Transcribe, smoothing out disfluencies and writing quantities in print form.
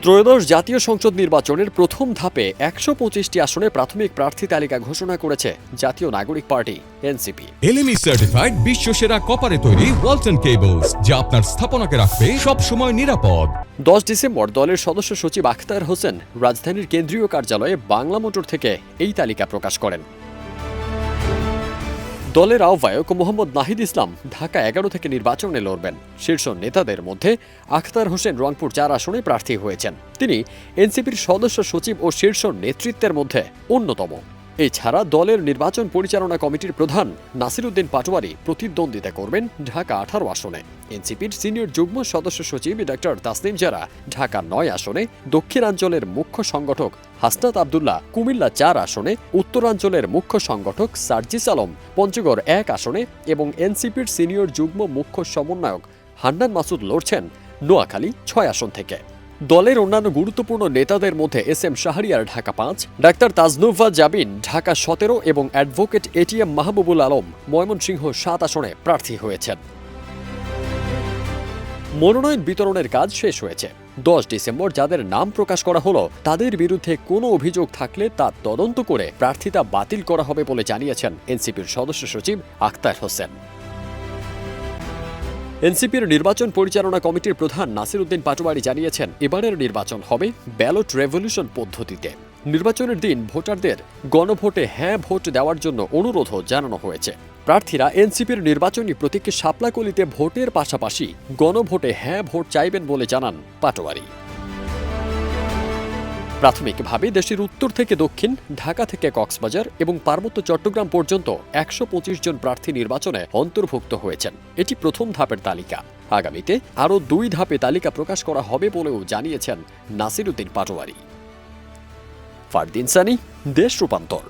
ত্রয়োদশ জাতীয় সংসদ নির্বাচনের প্রথম ধাপে ১২৫টি আসনে প্রাথমিক প্রার্থী তালিকা ঘোষণা করেছে জাতীয় নাগরিক পার্টি এনসিপি। এলএমই সার্টিফাইড বিশ্বসেরা কপারে তৈরি ওয়ালটন কেবলস, যা আপনার স্থাপনাকে রাখবে সব সময় নিরাপদ। ১০ ডিসেম্বর দলের সদস্য সচিব আখতার হোসেন রাজধানীর কেন্দ্রীয় কার্যালয়ে বাংলা মোটর থেকে এই তালিকা প্রকাশ করেন। দলের আহ্বায়ক মোহাম্মদ নাহিদ ইসলাম ঢাকা ১১ থেকে নির্বাচনে লড়বেন। শীর্ষ নেতাদের মধ্যে আখতার হোসেন রংপুর ৪ আসনে প্রার্থী হয়েছেন। তিনি এনসিপির সদস্য সচিব ও শীর্ষ নেতৃত্বের মধ্যে অন্যতম। এছাড়া দলের নির্বাচন পরিচালনা কমিটির প্রধান নাসিরউদ্দিন পাটোয়ারি প্রতিদ্বন্দ্বিতা করবেন ঢাকা ১৮ আসনে। এনসিপির সিনিয়র যুগ্ম সদস্য সচিব ডক্টর তাসনিম জারা ঢাকা ৯ আসনে, দক্ষিণাঞ্চলের মুখ্য সংগঠক হাসনাত আবদুল্লাহ কুমিল্লা ৪ আসনে, উত্তরাঞ্চলের মুখ্য সংগঠক সার্জিস আলম পঞ্চগড় ১ আসনে এবং এনসিপির সিনিয়র যুগ্ম মুখ্য সমন্বয়ক হান্নান মাসুদ লড়ছেন নোয়াখালী ৬ আসন থেকে। দলের অন্যান্য গুরুত্বপূর্ণ নেতাদের মধ্যে এস এম শাহরিয়ার ঢাকা ৫, ডাক্তার তাজনুভা জাবিন ঢাকা ১৭ এবং অ্যাডভোকেট এটিএম মাহবুবুল আলম ময়মনসিংহ ৭ আসনে প্রার্থী হয়েছেন। মনোনয়ন বিতরণের কাজ শেষ হয়েছে। ১০ ডিসেম্বর যাদের নাম প্রকাশ করা হলো তাদের বিরুদ্ধে কোনো অভিযোগ থাকলে তা তদন্ত করে প্রার্থিতা বাতিল করা হবে বলে জানিয়েছেন এনসিপির সদস্য সচিব আখতার হোসেন। এনসিপির নির্বাচন পরিচালনা কমিটির প্রধান নাসিরউদ্দিন পাটোয়ারি জানিয়েছেন, এবারের নির্বাচন হবে ব্যালট রেভলিউশন পদ্ধতিতে। নির্বাচনের দিন ভোটারদের গণভোটে হ্যাঁ ভোট দেওয়ার জন্য অনুরোধও জানানো হয়েছে। প্রার্থীরা এনসিপির নির্বাচনী প্রতীক শাপলাকলিতে ভোটের পাশাপাশি গণভোটে হ্যাঁ ভোট চাইবেন বলে জানান পাটোয়ারি। প্রাথমিকভাবে দেশের উত্তর থেকে দক্ষিণ, ঢাকা থেকে কক্সবাজার এবং পার্বত্য চট্টগ্রাম পর্যন্ত ১২৫ জন প্রার্থী নির্বাচনে অন্তর্ভুক্ত হয়েছেন। এটি প্রথম ধাপের তালিকা। আগামীতে আরও ২ ধাপে তালিকা প্রকাশ করা হবে বলেও জানিয়েছেন নাসিরউদ্দিন পাটোয়ারি। ফারদিন সানি, দেশ রূপান্তর।